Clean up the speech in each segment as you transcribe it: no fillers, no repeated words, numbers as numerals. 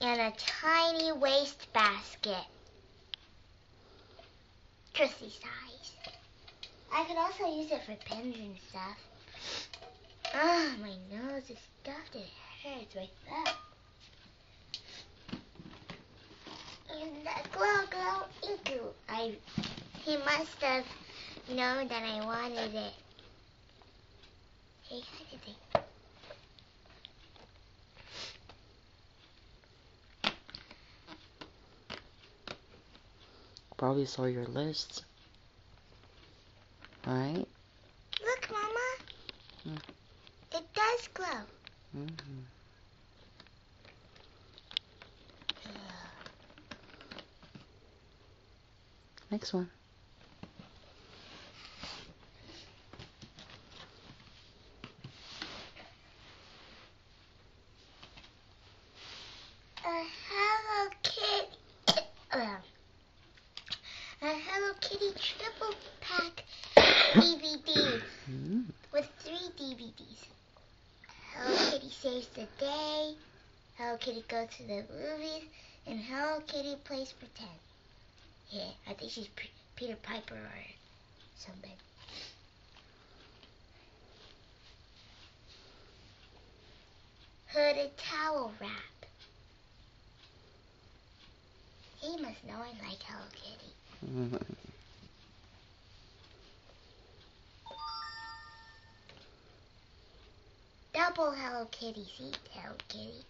and a tiny waste basket. Trusty size. I could also use it for pens and stuff. Ah, my nose is stuffed. It hurts right there. And the glow inku. He must have known that I wanted it. Hey, how did they? Probably saw your list. Right? Look, Mama. It does glow. Next one. A Hello Kitty triple pack DVD with 3 DVDs. Hello Kitty Saves the Day, Hello Kitty Goes to the Movies, and Hello Kitty Plays Pretend. Yeah, I think she's Peter Piper or something. Hooded towel wrap. He must know I like Hello Kitty. Double Hello Kitty. See? Hello Kitty.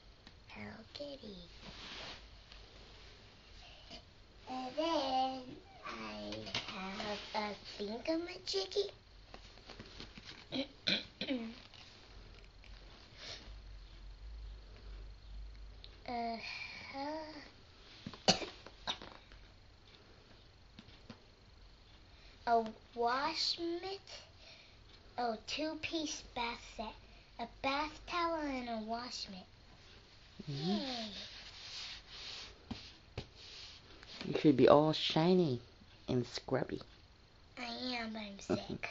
Hello Kitty. And then I have a thingamajiggy. A wash mitt. Oh, 2-piece bath set. A bath towel and a wash mitt. Yay. You should be all shiny and scrubby. I am, but I'm sick.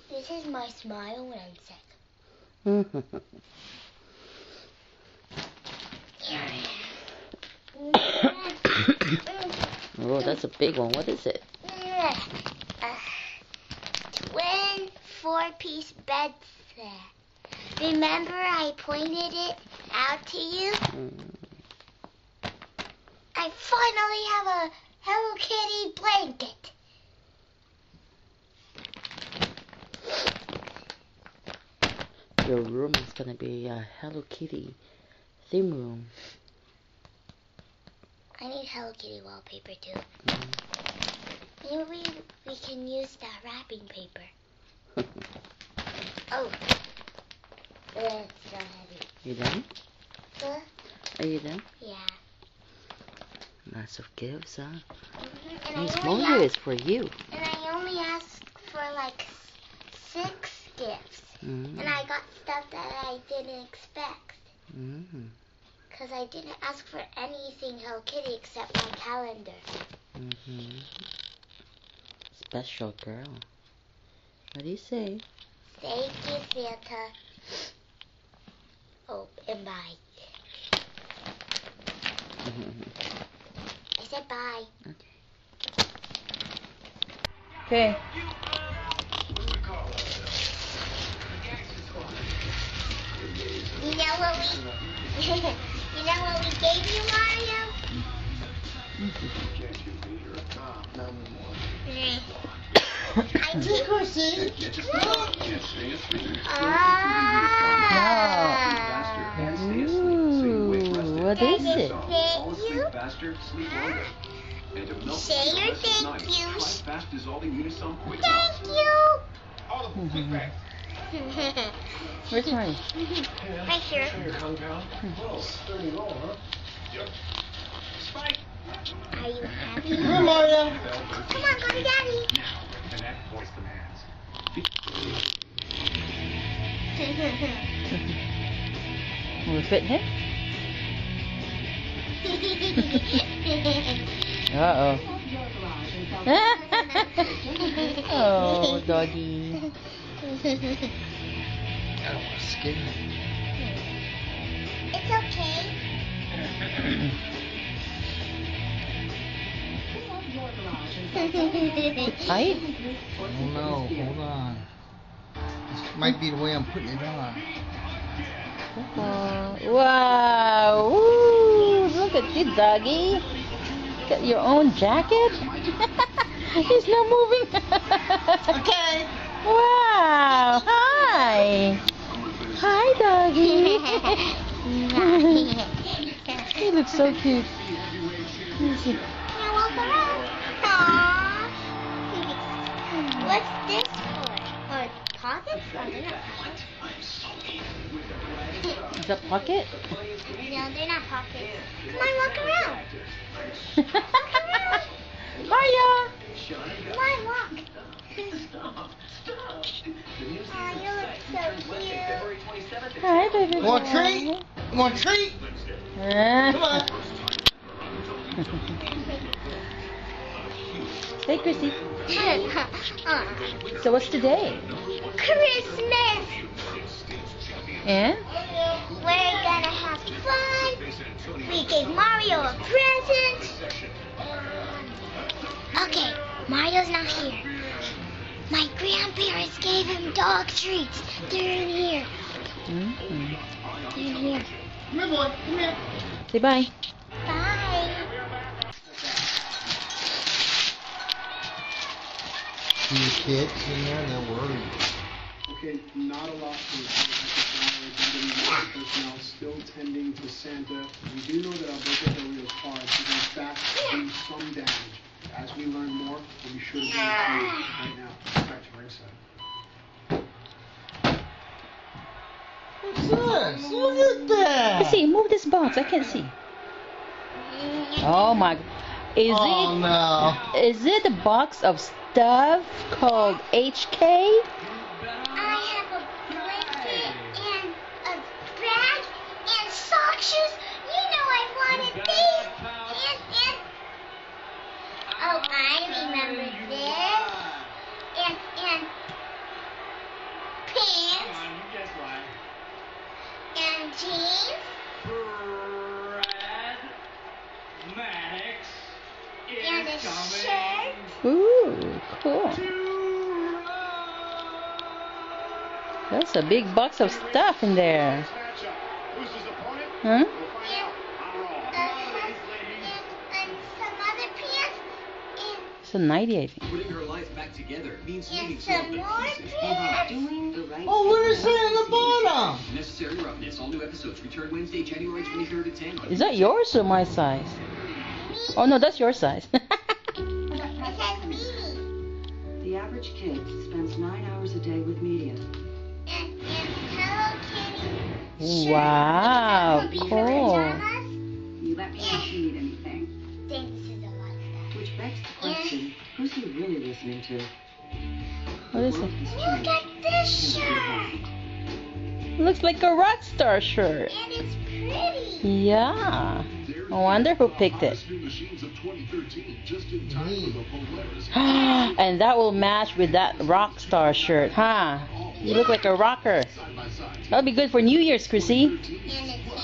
This is my smile when I'm sick. Oh, that's a big one. What is it? Twin 4-piece bed set. Remember I pointed it out to you? I finally have a Hello Kitty blanket. Your room is gonna be a Hello Kitty theme room. I need Hello Kitty wallpaper too. Maybe we can use that wrapping paper. Oh. It's so heavy. You done? Are you done? Yeah. Lots of gifts, huh? And These more is for you. And I only asked for like 6 gifts. And I got stuff that I didn't expect. Because I didn't ask for anything Hello Kitty except my calendar. Special girl. What do you say? Thank you, Santa. Oh, and bye. I said bye. Okay. You know what we gave you, Mario? I did see. What is it? Thank you. Say your thank yous. Thank you. Where's mine? Right here. Are you happy? Come on, Mario. Come on, go to Daddy. Will it fit in here? Uh-oh. Oh, doggy. Oh, skin. It's okay. Tight? Oh no, hold on. This might be the way I'm putting it on. Wow! Woo, look at you, doggy. Got your own jacket? He's not moving. Okay. Wow! Hi! Hi, doggy. He looks so cute. Let me see. Now walk around. Aww. What's this for? Or pockets? Oh, they're not pockets. Is that pocket? No, they're not pockets. Come on, walk around. Walk around. Hiya! Come on, walk. Aw, you look so cute. Hi, baby. Want a treat? Want a treat? Come on. Hey, Chrissy. Aw. So what's today? Christmas. And? We're gonna have fun. We gave Mario a present. Okay, Mario's not here. My grandparents gave him dog treats. They're in here. Mm-hmm. They're in here. Come here, boy. Come here. Say bye. Bye. See the kids in there, they're worried. Okay, not a lot for personnel still tending to Santa. We do know that Alberto Del Rio's car is in fact doing some damage. As we learn more, we'll be sure to bring it to you right now. Back to ringside. What's this? Look at that. Chrissy, move this box. I can't see. Oh my. Is it a box of stuff called HK? I have a blanket and a bag and sock shoes. You know I wanted these. And oh, I remember this. And pants and jeans. And a shirt. Ooh, cool. That's a big box of stuff in there. Huh? And some other pants. It's a 90, I think. Putting her life back together means And leaving some some of the more pieces pants. behind. Doing the right Oh, what is that in the bottom? Necessary Roughness. All new episodes return Wednesday, January 23rd at 10. Is that yours or my size? Oh no, that's your size. It says Mimi. The average kid spends 9 hours a day with media. And Hello Kitty. Wow, Shirt. cool. Pajamas. You let me know if you need anything. Think this is a lot of stuff. Which begs the question, who's he really listening to? What is The it? world has Look changed. at this And shirt. Looks like a rock star shirt. And it's pretty. Yeah. I wonder who picked it. And that will match with that rock star shirt, huh? You look like a rocker. That'll be good for New Year's, Chrissy. And it's ankle.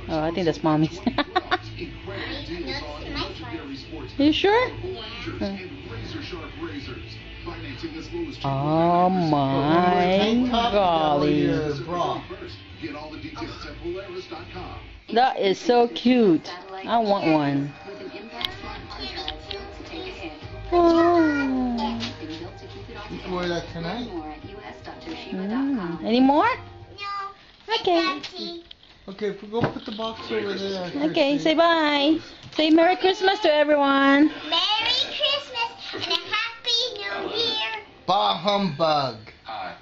Oh, I think that's mommy's. No, this is my fault. You sure? Yeah. Oh my golly. That is so cute. I want one. with an impact smart contract built to take a hit. Oh. Been built to keep it off You the can wear that Learn tonight. more at us.toshiba.com. Any more? No. Okay. It's empty. Okay, if we go put the box over there. Okay, Chrissy. say bye. Say Merry Christmas to everyone. Merry Christmas and a Happy New Year. Bah humbug. Hey.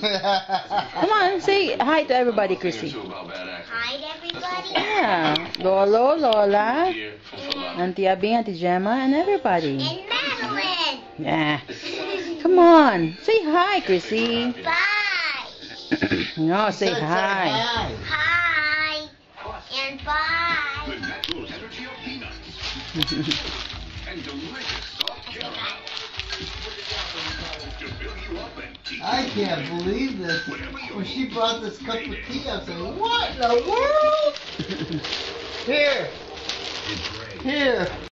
Come on, say hi to everybody, Chrissy. Hi to everybody. Yeah, Lolo, Lola, Auntie Abing, Auntie Gemma, and everybody. And Madeline. Yeah. Come on, say hi, Chrissy. Bye. No, say Said hi. Hi. And bye. The natural energy of peanuts. And delicious soft caramel. To fill you up and keep I can't believe this. When she brought this cup of tea, I was like, what in the world? Here. Here.